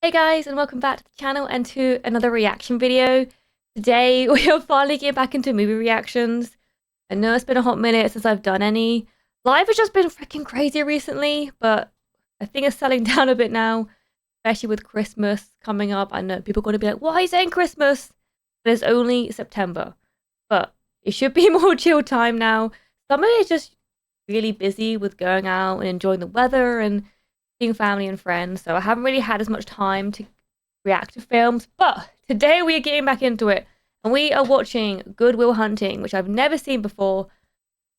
Hey guys, and welcome back to the channel and to another reaction video. Today we are finally getting back into movie reactions. I know it's been a hot minute since I've done any. Life has just been freaking crazy recently, but I think it's settling down a bit now, especially with Christmas coming up. I know people are going to be like, why are you saying Christmas? But it's only September. But it should be more chill time now. Summer is just really busy with going out and enjoying the weather and seeing family and friends, so I haven't really had as much time to react to films, but today we are getting back into it, and we are watching Good Will Hunting, which I've never seen before.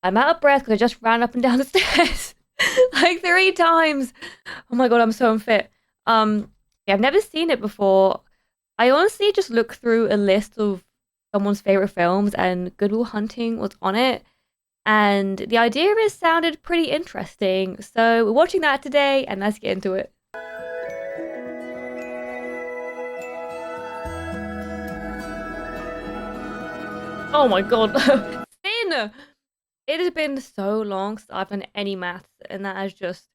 I'm out of breath because I just ran up and down the stairs like 3 times. Oh my god, I'm so unfit. Yeah, I've never seen it before. I honestly just looked through a list of someone's favorite films, and Good Will Hunting was on it. And the idea of it sounded pretty interesting. So we're watching that today, and let's get into it. Oh my god. Finn! It has been so long since I've done any maths, and that has just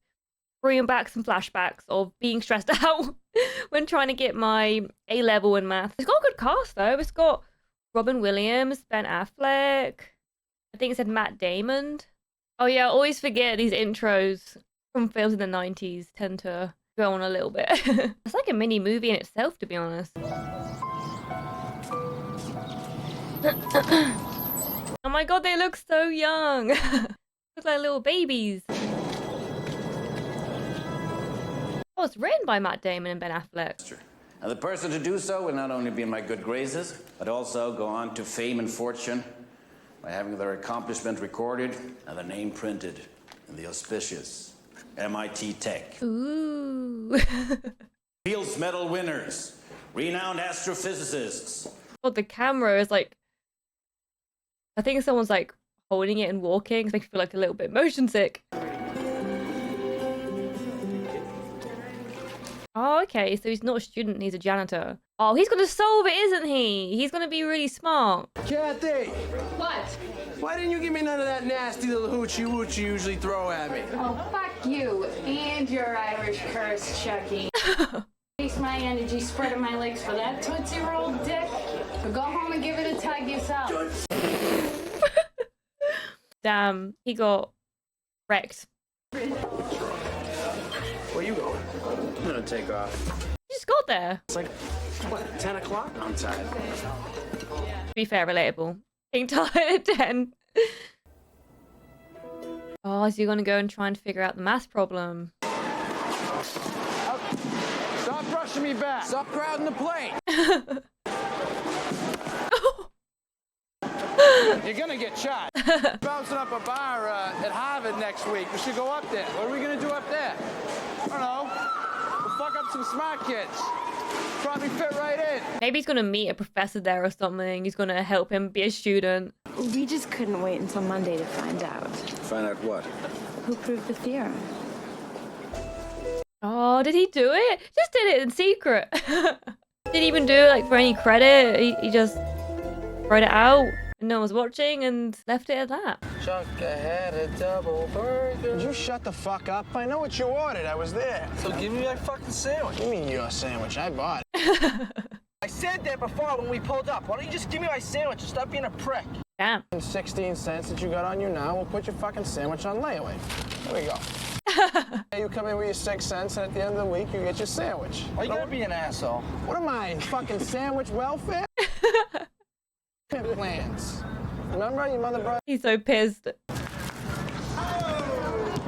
bringing back some flashbacks of being stressed out when trying to get my A-level in maths. It's got a good cast though. It's got Robin Williams, Ben Affleck. I think it said Matt Damon. Oh yeah, I always forget these intros from films in the 90s tend to go on a little bit. It's like a mini movie in itself, to be honest. Oh my god, they look so young. Look like little babies. Oh, it's written by Matt Damon and Ben Affleck. And the person to do so will not only be in my good graces, but also go on to fame and fortune by having their accomplishment recorded and their name printed in the auspicious MIT Tech. Ooh. Fields Medal winners, renowned astrophysicists. Oh, the camera is like, I think someone's like holding it and walking. It makes me feel like a little bit motion sick. Oh, okay, so he's not a student, he's a janitor. Oh, he's gonna solve it, isn't he? He's gonna be really smart. Kathy! What? Why didn't you give me none of that nasty little hoochie-woochie you usually throw at me? Oh, fuck you and your Irish curse, Chucky. Waste my energy spreading my legs for that Tootsie Roll dick. Or go home and give it a tug yourself. Damn, he got wrecked. Where you going? I'm gonna take off. He just got there. It's like, what, 10 o'clock? I'm tired. To be fair, relatable. Being tired at 10. Oh, so you're gonna go and try and figure out the math problem. Stop brushing me back! Stop crowding the plane! You're gonna get shot. Bouncing up a bar at Harvard next week. We should go up there. What are we gonna do up there? I don't know. We'll fuck up some smart kids. Probably fit right in. Maybe he's gonna meet a professor there or something. He's gonna help him be a student. We just couldn't wait until Monday to find out. Find out what? Who proved the theorem? Oh, did he do it? Just did it in secret. Didn't even do it like for any credit. He just wrote it out. And no one was watching and left it at that. Chuck had a double burger. Would you shut the fuck up? I know what you ordered. I was there. So give me my fucking sandwich. You mean your sandwich? I bought it. I said that before when we pulled up. Why don't you just give me my sandwich and stop being a prick? Damn. 16 cents that you got on you now, we'll put your fucking sandwich on layaway. There we go. You come in with your 6 cents, and at the end of the week, you get your sandwich. Why you gotta be an asshole? What am I, fucking sandwich welfare? Plans. Remember your mother brought... He's so pissed.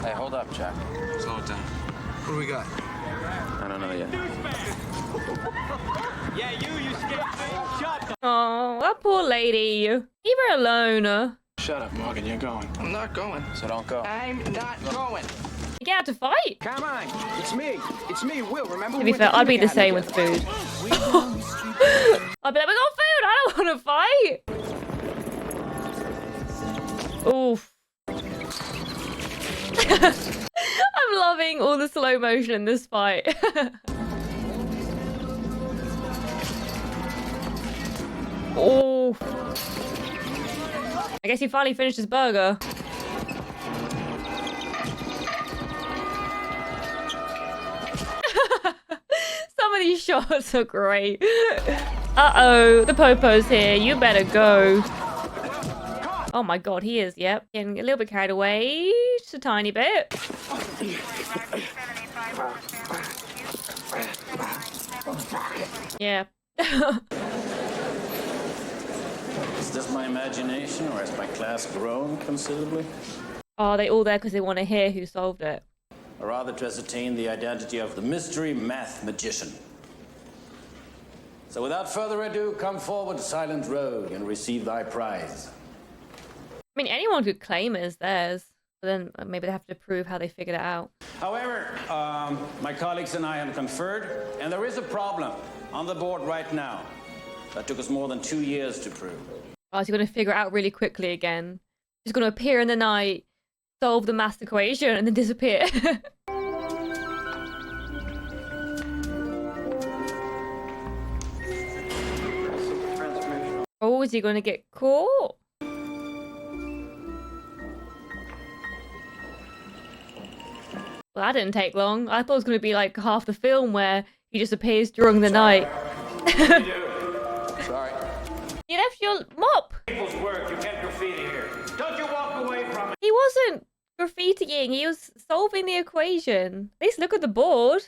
Hey, hold up, Jack. Slow it down. What do we got? I don't know yet. Yeah, you scared me. Shut the Oh, that poor lady. Leave her alone. Shut up, Morgan. You're going. I'm not going. So don't go. I'm not going. You get out to fight. Come on. It's me. It's me, Will. Remember To be fair, I'd be the same with food. I'd be like, we got food. I don't want to fight. Oof. I'm loving all the slow motion in this fight. Oh. I guess he finally finished his burger. of these shots are great. Uh-oh, the popo's here. You better go. Oh my god, he is, yep. Getting a little bit carried away. Just a tiny bit. Yeah. Is this my imagination, or has my class grown considerably? Are they all there because they want to hear who solved it? Or rather to ascertain the identity of the mystery math magician. So without further ado, come forward, silent rogue, and receive thy prize. I mean, anyone could claim it as theirs, but then maybe they have to prove how they figured it out. However, my colleagues and I have conferred, and there is a problem on the board right now that took us more than 2 years to prove. Oh, so you're going to figure it out really quickly again. He's going to appear in the night, solve the math equation, and then disappear. Oh, is he going to get caught? Well, that didn't take long. I thought it was going to be like half the film where he just appears during the night. Sorry. You left your mop. People's work, you can't graffiti here. Don't you walk away from it. He wasn't graffitiing. He was solving the equation. At least look at the board.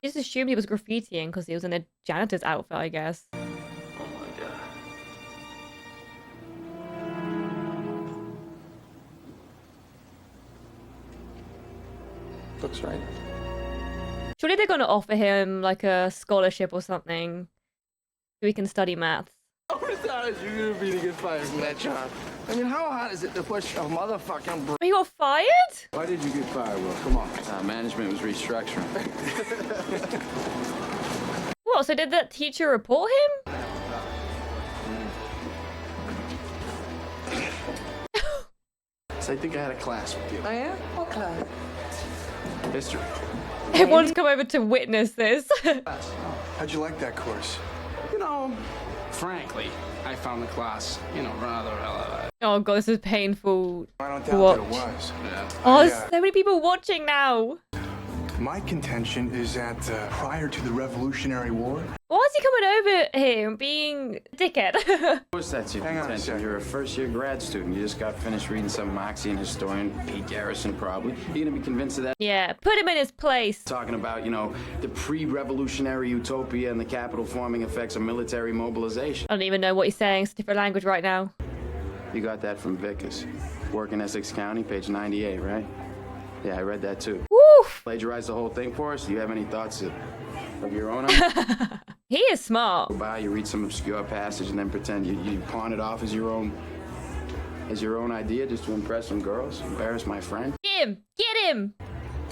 Just assumed he was graffitiing because he was in a janitor's outfit, I guess. Oh my god. Looks right. Surely they're going to offer him like a scholarship or something so he can study maths. How many times are you gonna be to get fired from that job? I mean, how hard is it to push a motherfucking He got fired? Why did you get fired, Will? Come on. Management was restructuring. What, so did that teacher report him? So I think I had a class with you. Oh yeah? What class? History. Everyone's come over to witness this. How'd you like that course? You know, frankly, I found the class, rather Oh god, this is painful. I don't doubt Watch. that it was. yeah. Oh, I, there's so many people watching now. My contention is that prior to the Revolutionary War, Why is he coming over here and being a dickhead? Of course that's your Hang on a contention. second. You're a first-year grad student. You just got finished reading some Marxian historian, Pete Garrison probably. You're gonna be convinced of that? Yeah, put him in his place. Talking about, the pre-revolutionary utopia and the capital-forming effects of military mobilization. I don't even know what he's saying. It's a different language right now. You got that from Vickers. Work in Essex County, page 98, right? Yeah, I read that too. Woof. Plagiarize the whole thing for us? Do you have any thoughts of your own? On He is smart. Go by, you read some obscure passage and then pretend you pawn it off as your own idea just to impress some girls, embarrass my friend. Get him! Get him!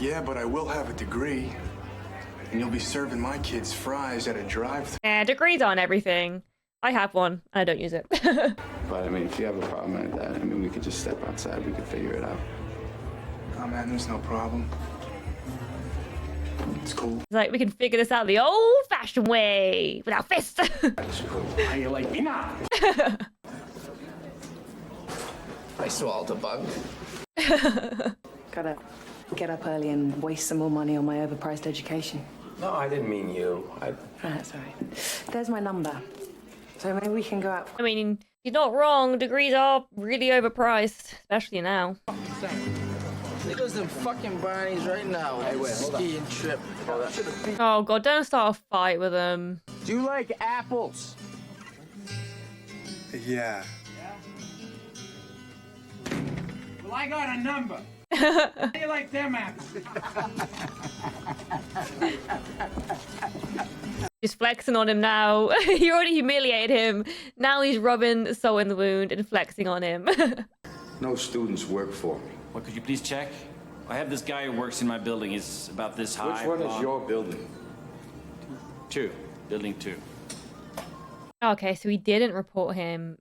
yeah, but I will have a degree. And you'll be serving my kids fries at a drive-thru. Degrees aren't everything. I have one, and I don't use it. But I mean, if you have a problem like that, we could just step outside. We could figure it out. Oh man, there's no problem. It's cool. It's like, we can figure this out the old-fashioned way, with our fists. That's cool. How you like me now? I swallowed a bug. Gotta get up early and waste some more money on my overpriced education. No, I didn't mean you. Right, sorry. There's my number. So maybe we can go out. I mean, you're not wrong. Degrees are really overpriced, especially now. There goes them fucking brownies right now. Hey, wait, hold on. Ski and trip. Oh god, don't start a fight with them. Do you like apples? Yeah. Well, I got a number. How do you like them apples? Just flexing on him now. You already humiliated him. Now he's rubbing salt in the wound and flexing on him. No students work for me. What, could you please check? I have this guy who works in my building. He's about this high. Which one is blonde. your building? 2. Building 2. Okay, so he didn't report him.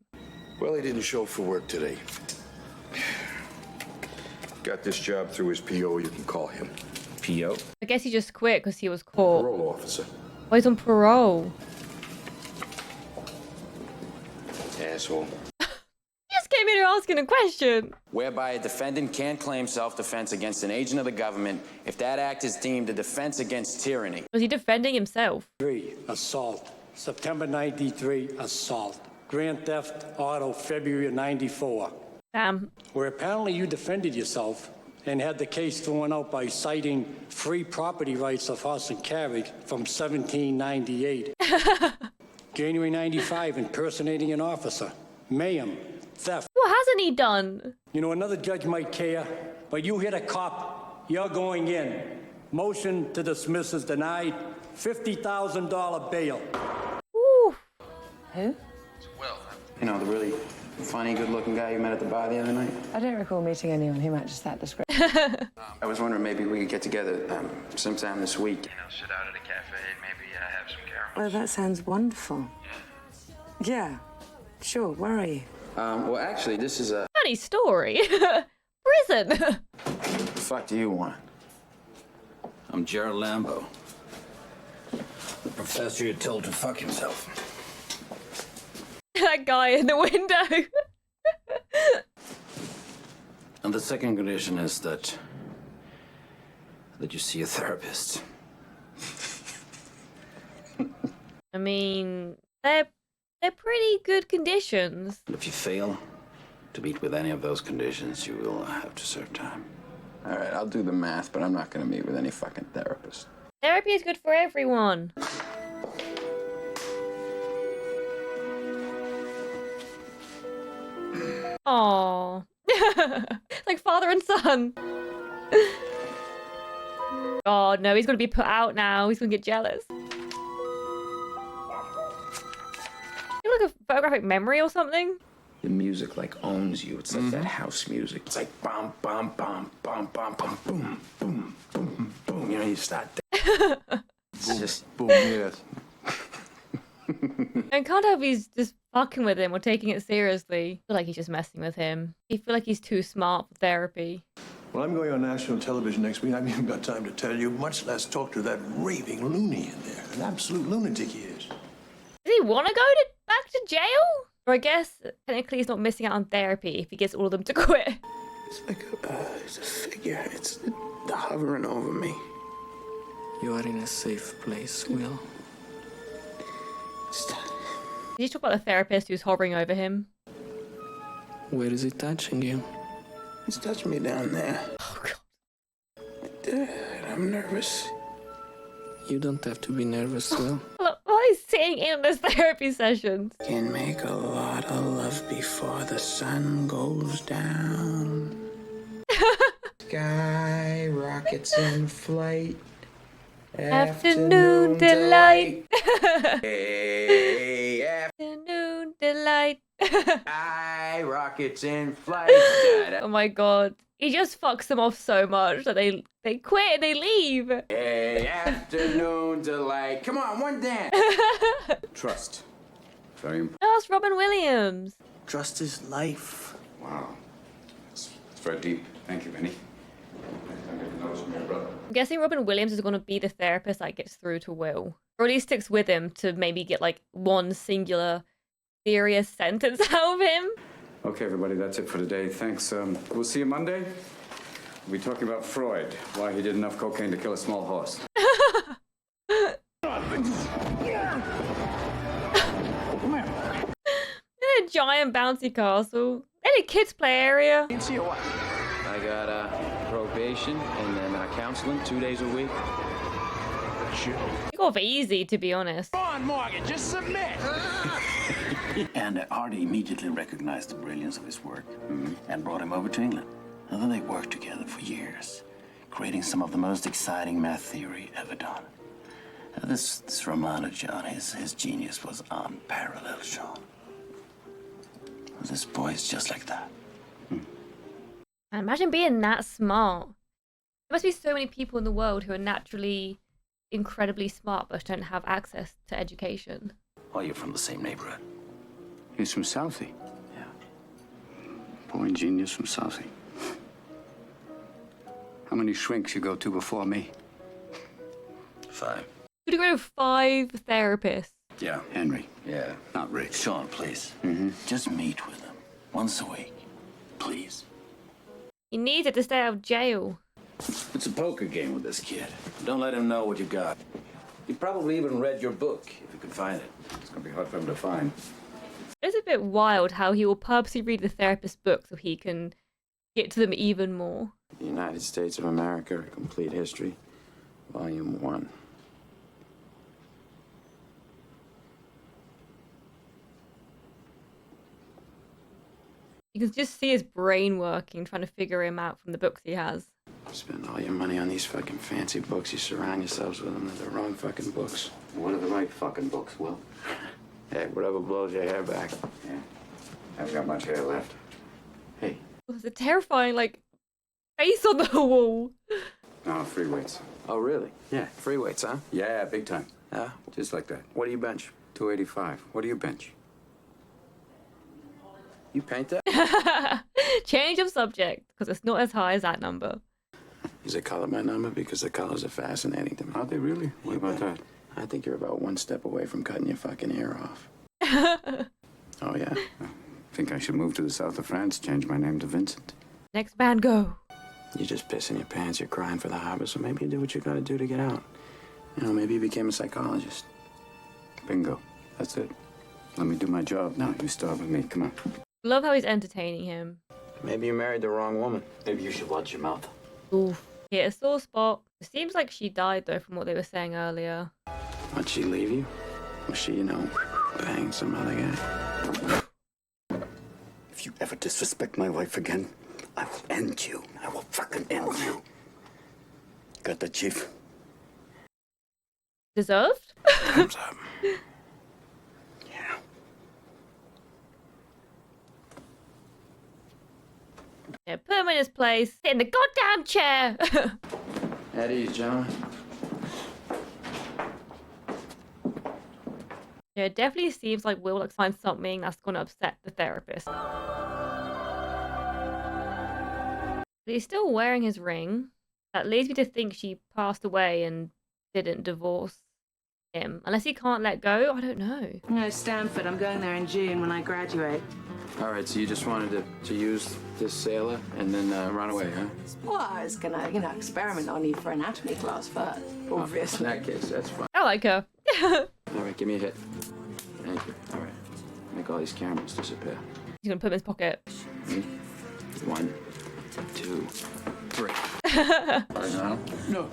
Well, he didn't show for work today. Got this job through his PO, you can call him. P.O. I guess he just quit because he was caught. Parole officer. Oh, he's on parole. Asshole. He just came in here asking a question. Whereby a defendant can claim self-defense against an agent of the government if that act is deemed a defense against tyranny. Was he defending himself? 3, assault. September 93, assault. Grand theft auto, February of 94. Damn. Where apparently you defended yourself and had the case thrown out by citing free property rights of horse and carriage from 1798. January 95, impersonating an officer. Mayhem, theft. What hasn't he done? You know, another judge might care, but you hit a cop, you're going in. Motion to dismiss is denied. $50,000 bail. Ooh. Who? You know, the really funny, good-looking guy you met at the bar the other night? I don't recall meeting anyone who matches that description. I was wondering maybe we could get together sometime this week. You know, sit out at a cafe, maybe have some caramels. Oh, that sounds wonderful. Yeah, sure. Where are you? Well, actually, this is a... Funny story. Prison. What the fuck do you want? I'm Gerald Lambo, the professor you told to fuck himself. That guy in the window. And the second condition is that you see a therapist. I mean, they're pretty good conditions. And if you fail to meet with any of those conditions, you will have to serve time. All right, I'll do the math, but I'm not going to meet with any fucking therapist. Therapy is good for everyone. Aww. Like father and son. Oh no, he's gonna be put out now. He's gonna get jealous. You like a photographic memory or something? The music like owns you. It's like that house music. It's like bum bum bum bum bum bum boom boom boom boom. You know, you start. It's just Boom, yes. I can't help he's just fucking with him or taking it seriously. I feel like he's just messing with him. I feel like he's too smart for therapy. Well, I'm going on national television next week. I haven't even got time to tell you, much less talk to that raving loony in there. An absolute lunatic he is. Does he want to go back to jail? Or I guess technically he's not missing out on therapy if he gets all of them to quit. It's like it's a figure. It's hovering over me. You are in a safe place, Will. Did you talk about the therapist who's hovering over him? Where is it touching you? It's touching me down there. Oh God. I'm nervous. You don't have to be nervous, Will. Look, while he's sitting in on this therapy sessions. Can make a lot of love before the sun goes down. Sky rockets in flight. Afternoon delight. Hey, Afternoon delight. sky rockets in flight. Oh my god. He just fucks them off so much that they quit and they leave. Hey, afternoon delight. Come on, one dance. Trust. Very important. That's Robin Williams. Trust is life. Wow. It's very deep. Thank you, Benny. I'm guessing Robin Williams is going to be the therapist that gets through to Will. Or at least sticks with him to maybe get like one singular serious sentence out of him. Okay, everybody, that's it for today. Thanks. We'll see you Monday. We'll be talking about Freud, why he did enough cocaine to kill a small horse. In a giant bouncy castle. Any kids play area. I got probation and then counseling 2 days a week. You go off easy, to be honest. Come on, Morgan, just submit. And Artie immediately recognized the brilliance of his work and brought him over to England. And then they worked together for years, creating some of the most exciting math theory ever done. This Romano, John, his genius was unparalleled, Sean. This boy is just like that. Imagine being that smart. There must be so many people in the world who are naturally incredibly smart but don't have access to education. Oh, you're from the same neighborhood. He's from Southie. Yeah. Boy genius from Southie. How many shrinks you go to before me? 5. Could you go to 5 therapists? Yeah. Henry. Yeah. Not Rick. Sean, please. Mm-hmm. Just meet with him once a week. please. He needs it to stay out of jail. It's a poker game with this kid. Don't let him know what you got. He probably even read your book, if you can find it. It's gonna be hard for him to find. It's a bit wild how he will purposely read the therapist's book so he can get to them even more. The United States of America, A Complete History, Volume 1. You can just see his brain working, trying to figure him out from the books he has. Spend all your money on these fucking fancy books. You surround yourselves with them. They're the wrong fucking books. What are the right fucking books, Will? Hey, whatever blows your hair back. Yeah. Haven't got much hair left. Hey. There's a terrifying, like, face on the wall. No, free weights. Oh, really? Yeah. Free weights, huh? Yeah, big time. Yeah? Just like that. What do you bench? 285. What do you bench? You paint that? Change of subject, because it's not as high as that number. Is it color my number? Because the colors are fascinating to me. Are they really? What about that? I think you're about one step away from cutting your fucking ear off. Oh, yeah? I think I should move to the south of France, change my name to Vincent. Next band, go. You're just pissing your pants. You're crying for the harbor, so maybe you do what you gotta do to get out. You know, maybe you became a psychologist. Bingo. That's it. Let me do my job. Now you start with me. Come on. Love how he's entertaining him. Maybe you married the wrong woman. Maybe you should watch your mouth. Oof. Hit a sore spot. It seems like she died, though, from what they were saying earlier. Why'd she leave you? Was she, you know, banging some other guy? If you ever disrespect my wife again, I will end you. I will fucking end you. Got that, Chief? Deserved? Thumbs up. Yeah. Yeah, put him in his place. Sit in the goddamn chair! At ease, gentlemen. Yeah, it definitely seems like Will like finds something that's going to upset the therapist. But he's still wearing his ring. That leads me to think she passed away and didn't divorce him. Unless he can't let go, I don't know. No, Stanford. I'm going there in June when I graduate. All right, so you just wanted to use this sailor and then run away, huh? Well, I was gonna, experiment on you for anatomy class first, obviously. In that case, that's fine. I like her. All right, give me a hit. Thank you. All right. Make all these cameras disappear. He's going to put him in his pocket. 1, 2, 3. Horizontal? No.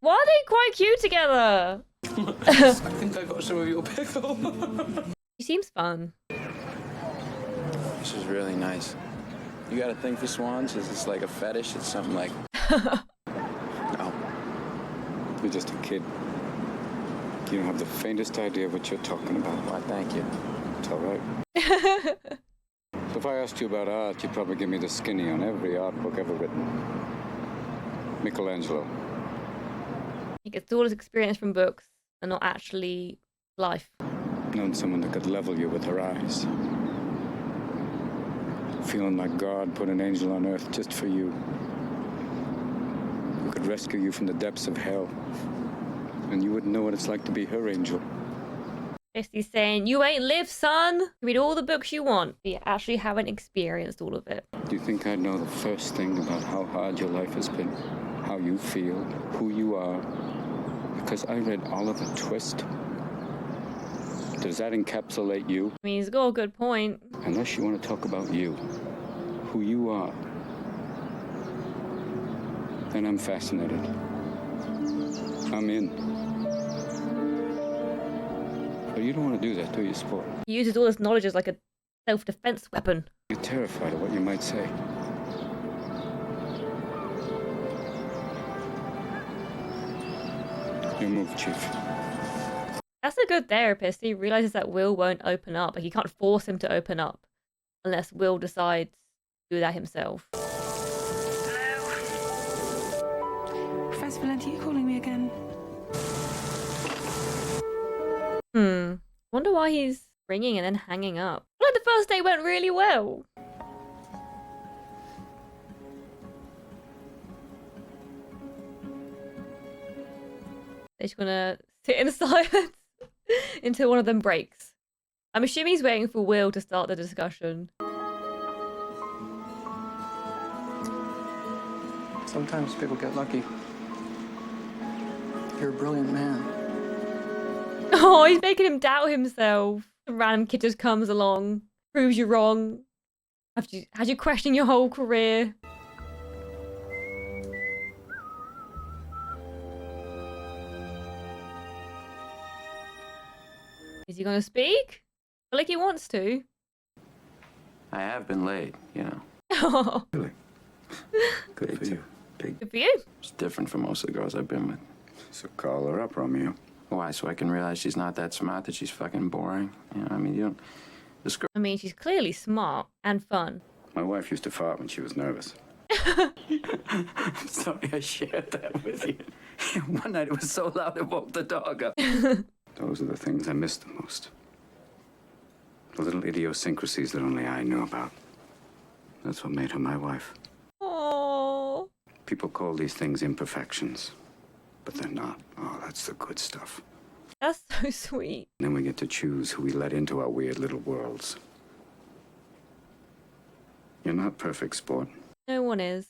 Why are they quite cute together? I think I got some of your pickle. He seems fun. This is really nice. You got a thing for swans? Is this like a fetish? It's something like... No. You're just a kid. You don't have the faintest idea what you're talking about. Why, thank you. It's all right. So if I asked you about art, you'd probably give me the skinny on every art book ever written. Michelangelo. He gets all his experience from books and not actually life. Known someone that could level you with her eyes. Feeling like God put an angel on earth just for you. Who could rescue you from the depths of hell. And you wouldn't know what it's like to be her angel. Basically saying, you ain't lived, son. Read all the books you want, but you actually haven't experienced all of it. Do you think I'd know the first thing about how hard your life has been? How you feel? Who you are? Because I read Oliver Twist. Does that encapsulate you? I mean, he's got a good point. Unless you want to talk about you, who you are, then I'm fascinated. I'm in. But you don't want to do that, do you, Sport? He uses all this knowledge as like a self-defense weapon. You're terrified of what you might say. Your move, Chief. That's a good therapist. He realizes that Will won't open up. Like, he can't force him to open up unless Will decides to do that himself. Professor Valenti, you calling me again? Wonder why he's ringing and then hanging up. Like the first day went really well. They're just gonna sit in silence until one of them breaks. I'm assuming he's waiting for Will to start the discussion. Sometimes people get lucky. You're a brilliant man. Oh, he's making him doubt himself. Some random kid just comes along, proves you wrong. Has you question your whole career. Is he gonna speak? I feel like he wants to. I have been late, you know. Oh, Really? Good for you. Big. good for you. It's different from most of the girls I've been with. So call her up, Romeo. Why? So I can realize she's not that smart, that she's fucking boring? You know, I mean, you don't... This girl... I mean, she's clearly smart and fun. My wife used to fart when she was nervous. I'm sorry I shared that with you. One night it was so loud it woke the dog up. Those are the things I miss the most. The little idiosyncrasies that only I knew about. That's what made her my wife. Oh. People call these things imperfections, but they're not. Oh, that's the good stuff. That's so sweet. And then we get to choose who we let into our weird little worlds. You're not perfect, sport. No one is.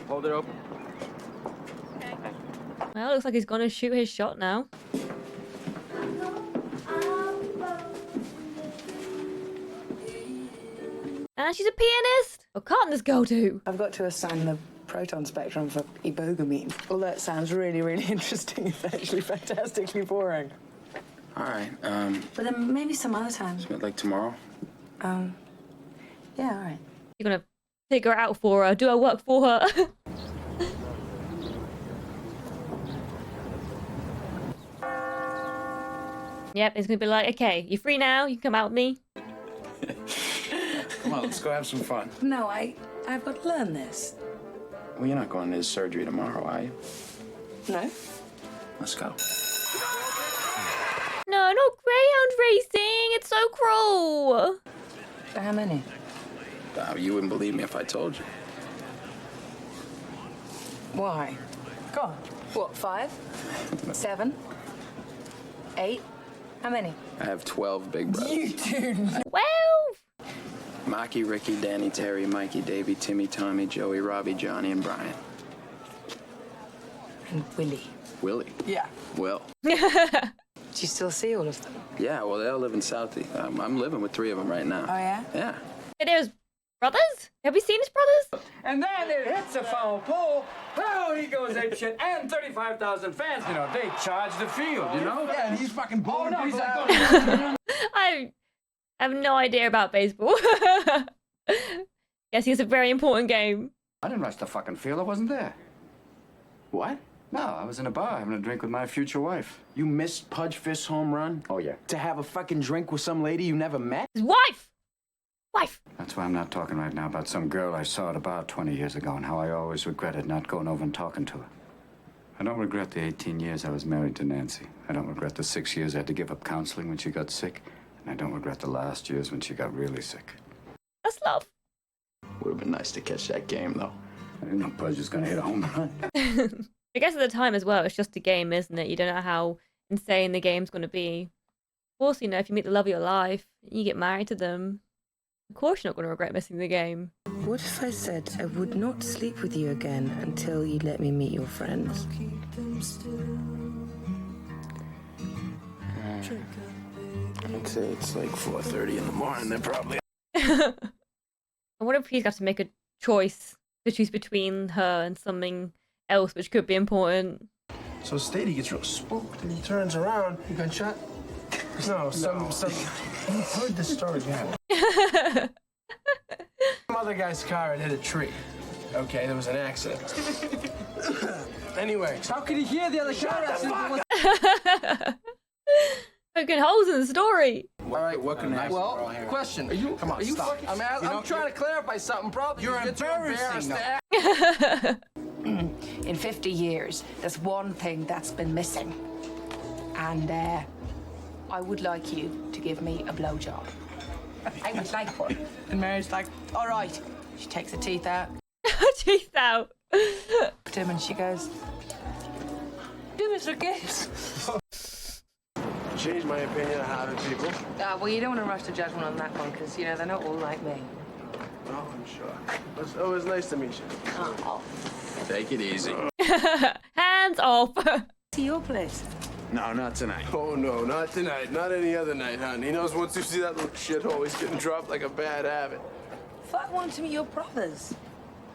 Hold it open. Well, looks like he's gonna shoot his shot now. And she's a pianist? What can't this girl do? I've got to assign the proton spectrum for ibogamine. Although it sounds really, really interesting, it's actually fantastically boring. All right, But then maybe some other time. like tomorrow? Yeah, all right. You're gonna take her out for her, do her work for her. Yep, it's gonna be like, okay, you're free now, you can come out with me. Come on, let's go have some fun. No, I've got to learn this. Well, you're not going to his surgery tomorrow, are you? No? Let's go. No, not greyhound racing, it's so cruel. So how many? You wouldn't believe me if I told you. Why? Go on. What, 5? 7? 8? How many? I have 12 big brothers. You do. 12? Maki, Ricky, Danny, Terry, Mikey, Davey, Timmy, Tommy, Joey, Robbie, Johnny, and Brian. And Willie. Willie? Yeah. Will. Do you still see all of them? Yeah, well, they all live in Southie. I'm living with 3 of them right now. Oh, yeah? Yeah. It is brothers? Have we seen his brothers? And then it hits a foul pole. Oh, he goes apeshit. And 35,000 fans, you know, they charge the field, you know? Yeah, and he's fucking blowing he's out. I have no idea about baseball. Guess it's a very important game. I didn't rush the fucking field. I wasn't there. What? No, I was in a bar having a drink with my future wife. You missed Pudge Fist's home run? Oh, yeah. To have a fucking drink with some lady you never met? His wife! Wife! That's why I'm not talking right now about some girl I saw at a bar 20 years ago and how I always regretted not going over and talking to her. I don't regret the 18 years I was married to Nancy. I don't regret the 6 years I had to give up counseling when she got sick. And I don't regret the last years when she got really sick. That's love. Would have been nice to catch that game, though. I didn't know Pudge was gonna hit a home run. I guess at the time as well, it's just a game, isn't it? You don't know how insane the game's going to be. Of course, you know, if you meet the love of your life, you get married to them. Of course you're not going to regret missing the game. What if I said I would not sleep with you again until you let me meet your friends? I'd say it's like 4:30 in the morning. They're probably... I wonder if he's got to make a choice to choose between her and something else which could be important. So Stady gets real spooked and he turns around. You got shot? No, some. You've heard this story, yeah. Some other guy's car had hit a tree. Okay, there was an accident. Anyway, how could he hear the other car accident? Poking holes in the story. All right, what can I... Well, question. Are you... Come on, are you stop. fucking... I mean, I'm trying to clarify something. Probably You're get too embarrassing embarrassed to act. In 50 years, there's one thing that's been missing. And I would like you to give me a blowjob. I would like one. And Mary's like, all right. She takes her teeth out. Teeth out. To him and she goes, Do this for kids. Changed my opinion of Harvard people. Well, you don't want to rush to judgment on that one, because, you know, they're not all like me. Oh, I'm sure. It's always nice to meet you. Oh. Take it easy. Hands off. To your place. No, not tonight. Oh, no, not tonight. Not any other night, hon. He knows once you see that little shithole, he's getting dropped like a bad habit. Fuck, want to meet your brothers.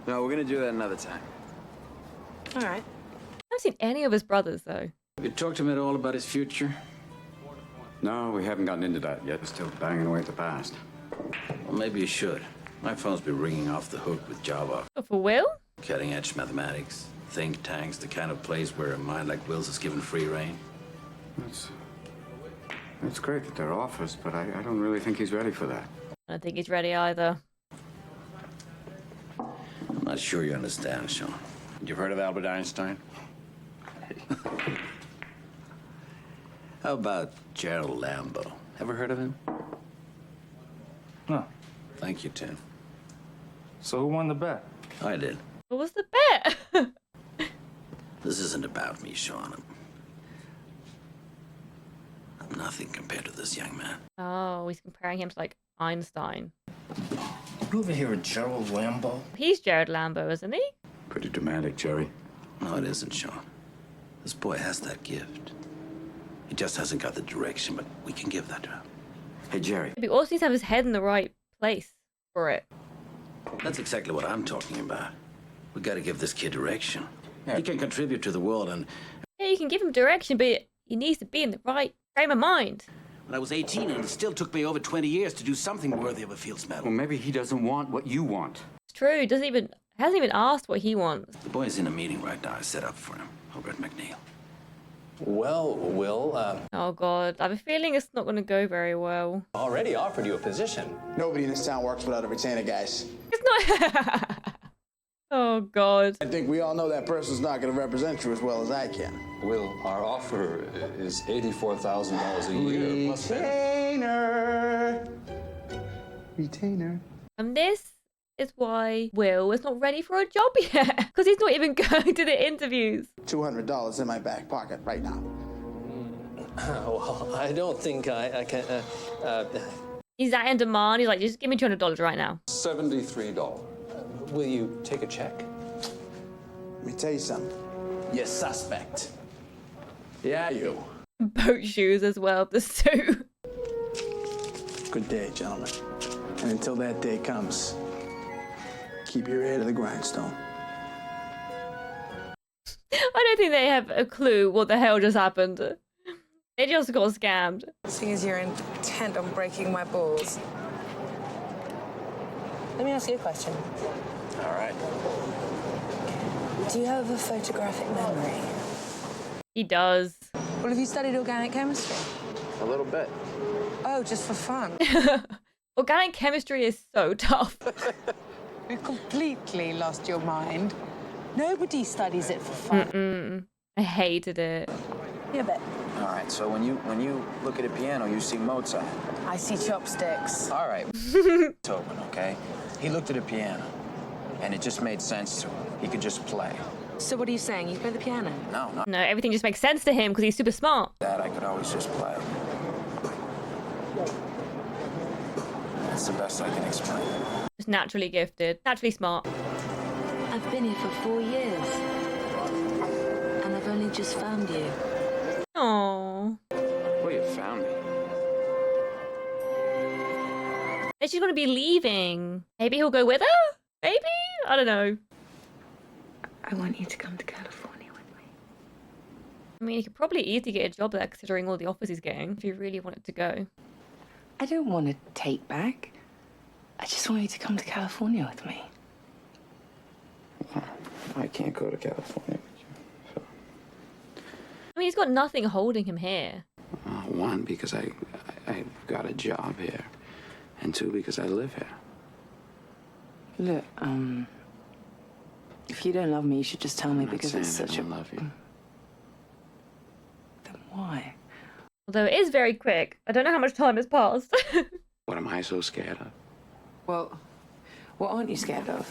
No, we're gonna do that another time. All right. I haven't seen any of his brothers, though. You talked to him at all about his future? No, we haven't gotten into that yet. We're still banging away at the past. Well, maybe you should. My phone's been ringing off the hook with job offers. Oh, for Will? Cutting-edge mathematics, think tanks, the kind of place where a mind like Will's is given free rein. It's great that they're offers, but I don't really think he's ready for that. I don't think he's ready either. I'm not sure you understand, Sean. You've heard of Albert Einstein? How about Gerald Lambo? Ever heard of him? No. Thank you, Tim. So who won the bet? I did. What was the bet? This isn't about me, Sean. I'm nothing compared to this young man. Oh, he's comparing him to, like, Einstein. You over here with Gerald Lambo? He's Jared Lambo, isn't he? Pretty dramatic, Jerry. No, it isn't, Sean. This boy has that gift. He just hasn't got the direction, but we can give that to him. Hey, Jerry. He also needs to have his head in the right place for it. That's exactly what I'm talking about. We got to give this kid direction. He can contribute to the world, and... Yeah, you can give him direction, but he needs to be in the right frame of mind. When I was 18, and it still took me over 20 years to do something worthy of a Fields Medal. Well, maybe he doesn't want what you want. It's true. Hasn't even asked what he wants. The boy's in a meeting right now I set up for him over at McNeil. Well, Will, Oh, God. I have a feeling it's not going to go very well. already offered you a position. Nobody in this town works without a retainer, guys. It's not... Oh, God. I think we all know that person's not going to represent you as well as I can. Will, our offer is $84,000 a year. Plus Retainer. And this is why Will is not ready for a job yet. Because he's not even going to the interviews. $200 in my back pocket right now. Well, I don't think I can... He's that in demand. He's like, just give me $200 right now. $73. Will you take a check? Let me tell you something. You're suspect. Yeah, you. Boat shoes as well, the suit. Good day, gentlemen. And until that day comes, keep your ear to the grindstone. I don't think they have a clue what the hell just happened. They just got scammed. Seeing as you're intent on breaking my balls, let me ask you a question. All right. Do you have a photographic memory? He does. Well, have you studied organic chemistry? A little bit. Oh, just for fun. Organic chemistry is so tough. You've completely lost your mind. Nobody studies it for fun. I hated it. Yeah, but All right, so when you look at a piano, you see Mozart. I see chopsticks. All right, Tobin, okay? He looked at a piano, and it just made sense to him. He could just play. So what are you saying? You play the piano? No, not No, everything just makes sense to him because he's super smart. that. I could always just play. That's the best I can explain. Just naturally gifted, naturally smart. I've been here for 4 years, and I've only just found you. Aww. Well, you found me. And she's going to be leaving. Maybe he'll go with her? Maybe? I don't know. I want you to come to California with me. I mean, he could probably easily get a job there considering all the offers he's getting if he really wanted to go. I don't want to take back. I just want you to come to California with me. I can't go to California with you. So. I mean, he's got nothing holding him here. One, because I've got a job here. And two, because I live here. Look, if you don't love me, you should just tell me because it's saying I such a... don't love you. Then why? Although it is very quick. I don't know how much time has passed. What am I so scared of? Well, what aren't you scared of?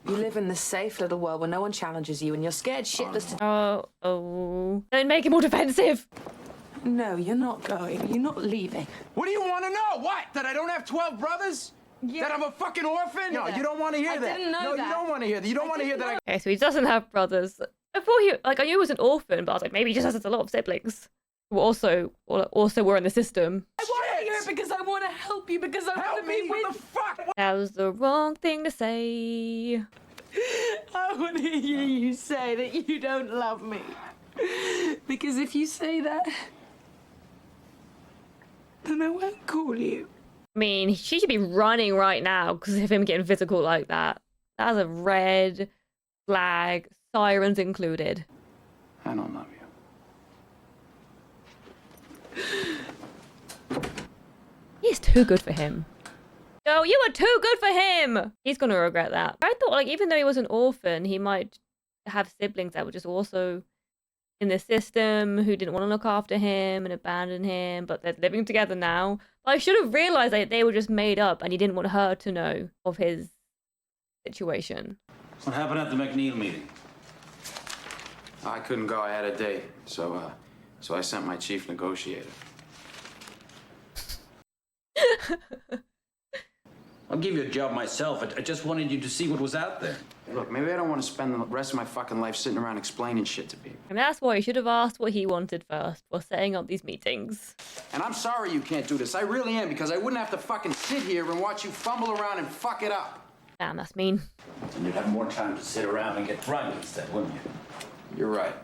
You live in this safe little world where no one challenges you and you're scared shitless to... Oh. Don't make it more defensive. No, you're not going. You're not leaving. What do you want to know? What? That I don't have 12 brothers? Yeah. That I'm a fucking orphan? No, you don't want to hear that. I didn't know that. You don't want to hear that. You don't want to hear that. Okay, so he doesn't have brothers. Before I knew he was an orphan, but I was like, maybe he just has a lot of siblings who also were in the system. I want to hear it because I want to help you, because I want to be with... What the fuck? That was the wrong thing to say. I want to hear you say that you don't love me. Because if you say that, then I won't call you. I mean, she should be running right now because of him getting physical like that. That's a red flag, sirens included. I don't love you. He's too good for him. No, you were too good for him! He's gonna regret that. I thought, like, even though he was an orphan, he might have siblings that were just also in the system who didn't want to look after him and abandon him, but they're living together now. But I should have realized that they were just made up and he didn't want her to know of his situation. What happened at the McNeil meeting? I couldn't go. I had a date, so I sent my chief negotiator. I'll give you a job myself. I just wanted you to see what was out there. Look, maybe I don't want to spend the rest of my fucking life sitting around explaining shit to people. And that's why you should have asked what he wanted first while setting up these meetings. And I'm sorry you can't do this. I really am, because I wouldn't have to fucking sit here and watch you fumble around and fuck it up. Damn, that's mean. And you'd have more time to sit around and get drunk instead, wouldn't you? You're right.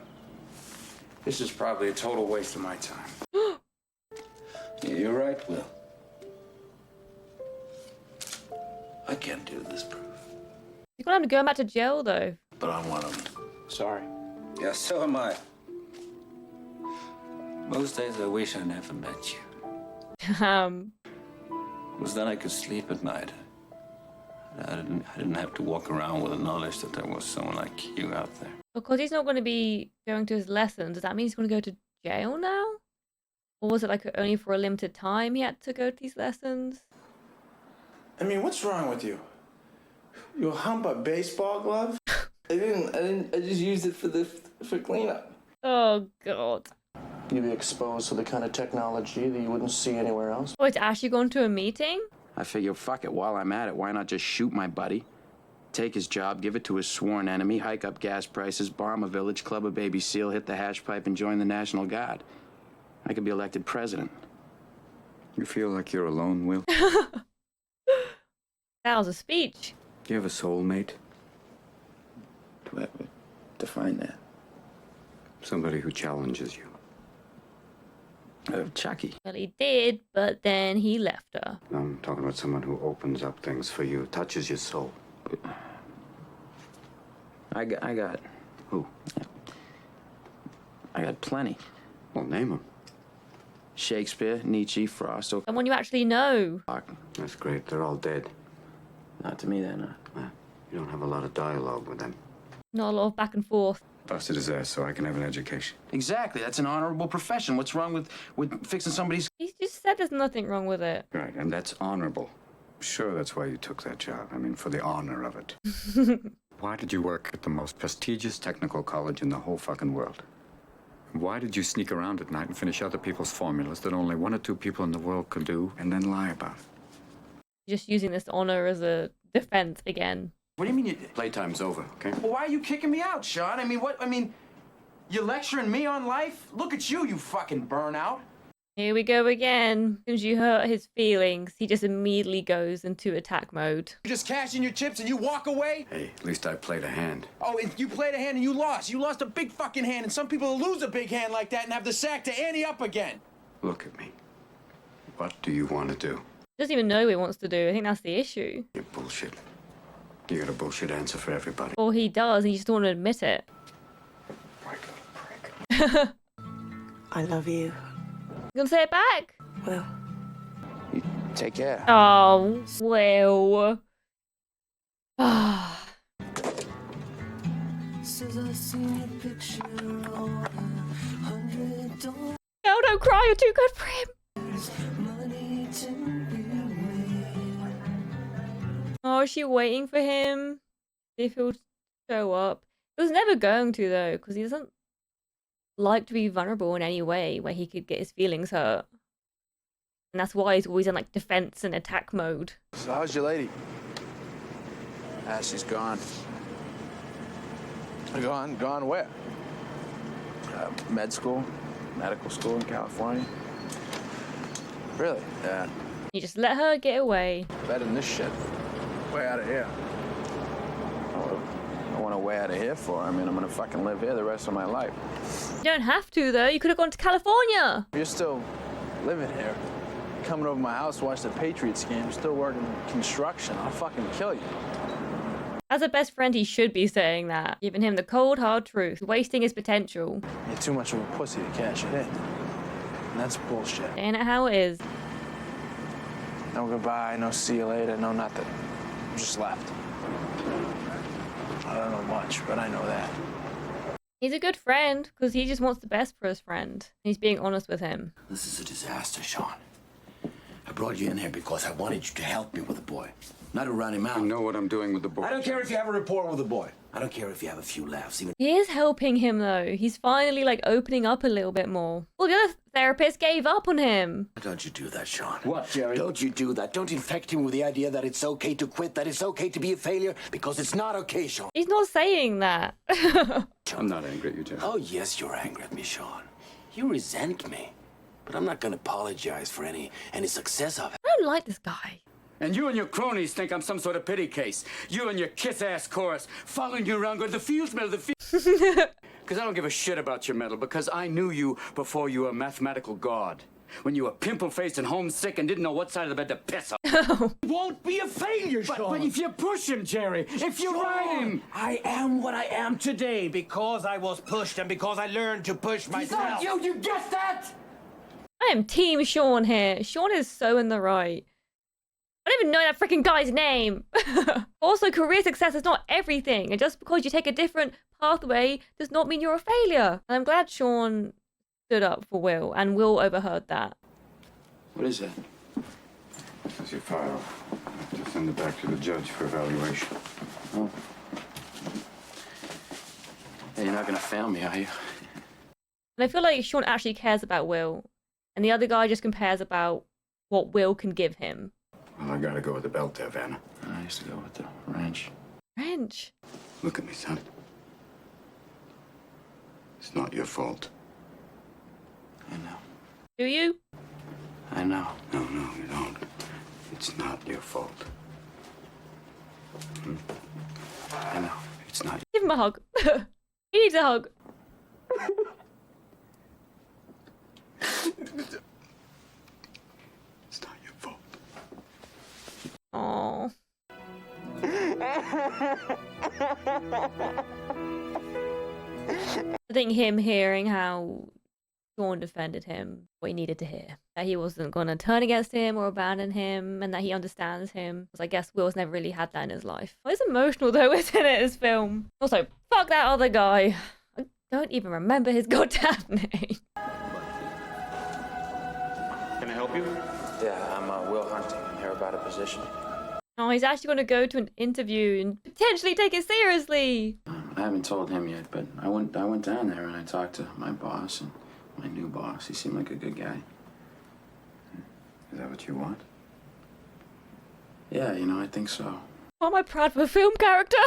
This is probably a total waste of my time. Yeah, you're right, Will. I can't do this proof. You're gonna have to go back to jail, though. But I want him. Sorry. Yeah, so am I. Most days I wish I never met you. Because then I could sleep at night. I didn't have to walk around with the knowledge that there was someone like you out there. Because he's not going to be going to his lessons, does that mean he's going to go to jail now? Or was it like only for a limited time he had to go to these lessons? I mean, what's wrong with you? You hump a baseball glove? I just used it for cleanup. Oh, God. You'd be exposed to the kind of technology that you wouldn't see anywhere else. Oh, it's Ashley going to a meeting? I figure, fuck it, while I'm at it, why not just shoot my buddy? Take his job, give it to his sworn enemy, hike up gas prices, bomb a village, club a baby seal, hit the hash pipe, and join the National Guard. I could be elected president. You feel like you're alone, Will? That was a speech. Do you have a soulmate? Do I have to define that? Somebody who challenges you. Chucky. Well, he did, but then he left her. I'm talking about someone who opens up things for you, touches your soul. I got... Who? I got plenty. Well, name them. Shakespeare, Nietzsche, Frost, Someone you actually know. That's great. They're all dead. Not to me, they're not. You don't have a lot of dialogue with them. Not a lot of back and forth. Busted his ass so I can have an education. Exactly. That's an honorable profession. What's wrong with fixing somebody's... He just said there's nothing wrong with it. Right, and that's honorable. Sure, that's why you took that job. I mean, for the honor of it. Why did you work at the most prestigious technical college in the whole fucking world? Why did you sneak around at night and finish other people's formulas that only 1 or 2 people in the world could do and then lie about it? Just using this honor as a defense again. What do you mean you... Playtime's over, okay? Well, why are you kicking me out, Sean? I mean, what? I mean, you lecturing me on life? Look at you, you fucking burnout. Here we go again. As you hurt his feelings, he just immediately goes into attack mode. You just cash in your chips and you walk away? Hey, at least I played a hand. Oh, and you played a hand and you lost. You lost a big fucking hand, and some people lose a big hand like that and have the sack to ante up again. Look at me. What do you want to do? He doesn't even know what he wants to do. I think that's the issue. You're bullshit. You got a bullshit answer for everybody. Or he does, he just don't want to admit it. I love you. You gonna say it back? Well. You take care. Oh, well. Ah. No, don't cry, you're too good for him. Oh, is she waiting for him? See if he'll show up. He was never going to, though, because he doesn't like to be vulnerable in any way where he could get his feelings hurt. And that's why he's always in, like, defense and attack mode. So how's your lady? Ah, she's gone. Gone where? Medical school in California. Really? Yeah. You just let her get away. Better than this shit. Way out of here. I don't want to way out of here for. I mean, I'm gonna fucking live here the rest of my life. You don't have to, though. You could have gone to California. You're still living here, coming over my house to watch the Patriots game, still working construction. I'll fucking kill you. As a best friend, he should be saying that. Giving him the cold, hard truth. Wasting his potential. You're too much of a pussy to cash it in. And that's bullshit. Saying it how it is. No goodbye, no see you later, no nothing. Just left. I don't know much, but I know that. He's a good friend, because he just wants the best for his friend. He's being honest with him. This is a disaster, Sean. I brought you in here because I wanted you to help me with the boy. Not to run him out. I know what I'm doing with the boy. I don't care if you have a rapport with the boy. I don't care if you have a few laughs. Even He is helping him, though. He's finally, like, opening up a little bit more. Well, the other therapist gave up on him. Don't you do that, Sean. What, Jerry? Don't you do that. Don't infect him with the idea that it's okay to quit, that it's okay to be a failure, because it's not okay, Sean. He's not saying that. I'm not angry at you, Jerry. Oh, yes, you're angry at me, Sean. You resent me. But I'm not going to apologize for any success of it. I don't like this guy. And you and your cronies think I'm some sort of pity case. You and your kiss-ass chorus following you around going, the field's medal, the field. Because I don't give a shit about your medal, because I knew you before you were a mathematical god. When you were pimple-faced and homesick and didn't know what side of the bed to piss on. You won't be a failure, Sean. But if you push him, Jerry, if you ride him. I am what I am today because I was pushed and because I learned to push myself. You get that? I am Team Sean here. Sean is so in the right. I don't even know that freaking guy's name. Also, career success is not everything. And just because you take a different pathway does not mean you're a failure. And I'm glad Sean stood up for Will, and Will overheard that. What is that? This is your file. I have to send it back to the judge for evaluation. Oh. Hey, you're not gonna fail me, are you? And I feel like Sean actually cares about Will. And the other guy just compares about what Will can give him. Well, I gotta go with the belt there, Vanna. I used to go with the wrench. Wrench? Look at me, son. It's not your fault. I know. Do you? I know. No, you don't. It's not your fault. I know. It's not. Give him a hug. He needs a hug. It's not your fault. Aww. I think him hearing how Sean defended him, what he needed to hear. That he wasn't going to turn against him or abandon him, and that he understands him. Because I guess Will's never really had that in his life. Well, it's emotional though, isn't it, this film? Also, fuck that other guy. I don't even remember his goddamn name. Can I help you? Yeah, I'm Will Hunting. I'm here about a position. Oh, he's actually going to go to an interview and potentially take it seriously. I haven't told him yet, but I went down there and I talked to my boss and my new boss. He seemed like a good guy. Is that what you want? Yeah, I think so. Oh, am I proud of a film character?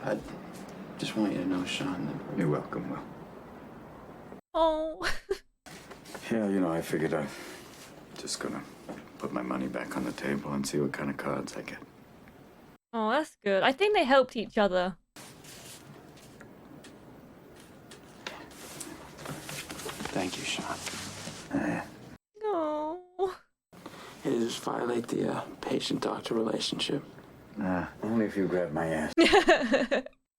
I just want you to know, Sean, that You're welcome, Will. Oh. Yeah, I figured I'm just gonna put my money back on the table and see what kind of cards I get. Oh, that's good. I think they helped each other. Thank you, Sean. Oh. It just violate the patient-doctor relationship. Only if you grab my ass.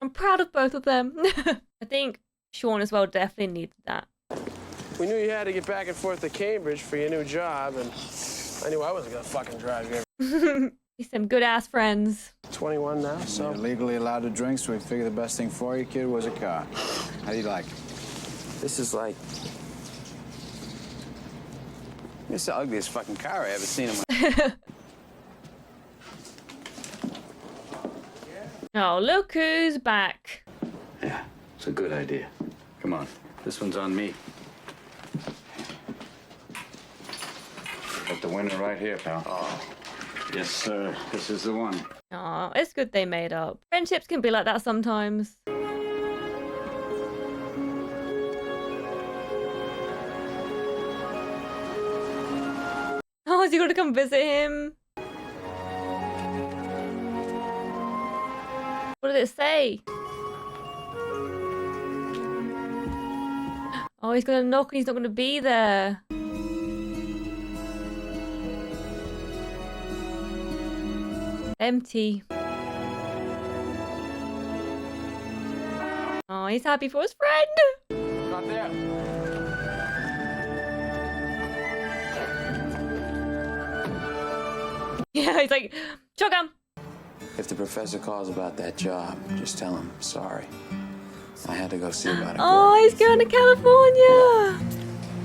I'm proud of both of them. I think Sean as well definitely needs that. We knew you had to get back and forth to Cambridge for your new job, and I knew I wasn't gonna fucking drive you. He's some good-ass friends. 21 now, so... You're legally allowed to drink, so we figured the best thing for you, kid, was a car. How do you like it? This is like... This is the ugliest fucking car I ever seen in my... Oh, look who's back. Yeah, it's a good idea. Come on, this one's on me. Got the winner right here, pal. Oh. Yes, sir. This is the one. Oh, it's good they made up. Friendships can be like that sometimes. Oh, is he gonna come visit him? What did it say? Oh, he's gonna knock and he's not gonna be there. Empty. Oh, he's happy for his friend. Not there. Yeah, he's like, shotgun. If the professor calls about that job, just tell him sorry. I had to go see about it. Oh, he's going to California.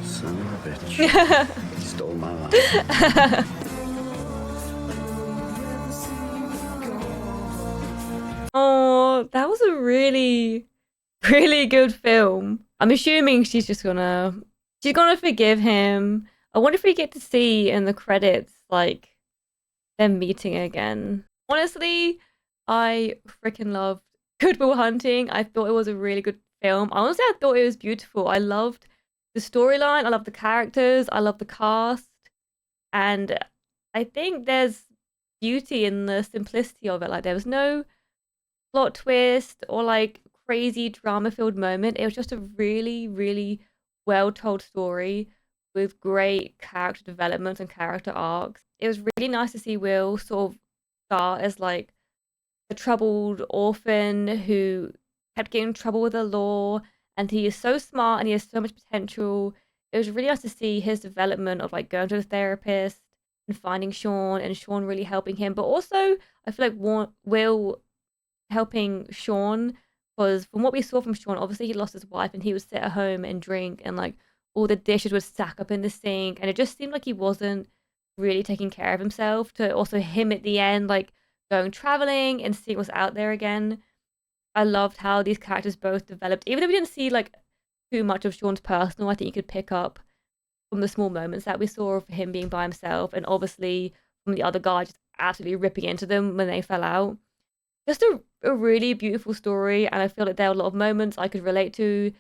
Son of a bitch. Stole my life. Oh, that was a really, really good film. I'm assuming she's gonna forgive him. I wonder if we get to see in the credits, like, them meeting again. Honestly, I freaking loved Good Will Hunting. I thought it was a really good film. Honestly, I thought it was beautiful. I loved the storyline. I loved the characters. I loved the cast. And I think there's beauty in the simplicity of it. Like, there was no plot twist or like crazy drama-filled moment. It was just a really, really well-told story with great character development and character arcs. It was really nice to see Will sort of start as like a troubled orphan who kept getting in trouble with the law, and he is so smart and he has so much potential. It was really nice to see his development of like going to the therapist and finding Sean, and Sean really helping him. But also, I feel like Will helping Sean, because from what we saw from Sean, obviously he lost his wife and he would sit at home and drink, and like all the dishes would stack up in the sink, and it just seemed like he wasn't really taking care of himself. To also him at the end, like going traveling and seeing what's out there again. I loved how these characters both developed. Even though we didn't see like too much of Sean's personal, I think you could pick up from the small moments that we saw of him being by himself, and obviously from the other guy just absolutely ripping into them when they fell out. Just a really beautiful story, and I feel like there were a lot of moments I could relate to,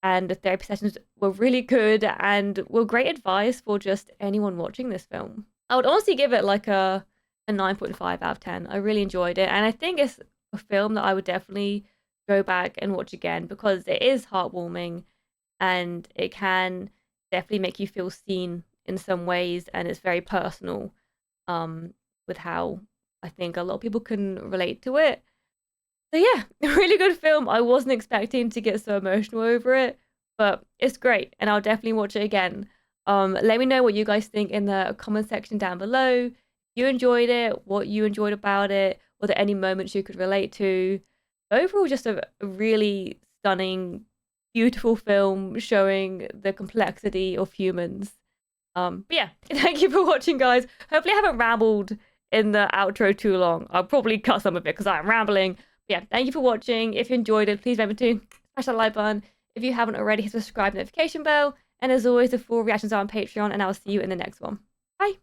and the therapy sessions were really good and were great advice for just anyone watching this film. I would honestly give it like a 9.5 out of 10. I really enjoyed it, and I think it's a film that I would definitely go back and watch again, because it is heartwarming and it can definitely make you feel seen in some ways, and it's very personal with how I think a lot of people can relate to it. So yeah, a really good film. I wasn't expecting to get so emotional over it, but it's great, and I'll definitely watch it again. Let me know what you guys think in the comment section down below. If you enjoyed it, what you enjoyed about it, were there any moments you could relate to? Overall, just a really stunning, beautiful film showing the complexity of humans. But yeah, thank you for watching, guys. Hopefully I haven't rambled in the outro too long. I'll probably cut some of it because I'm rambling. But yeah, thank you for watching. If you enjoyed it, please remember to smash that like button. If you haven't already, hit the subscribe notification bell. And as always, the full reactions are on Patreon, and I'll see you in the next one. Bye.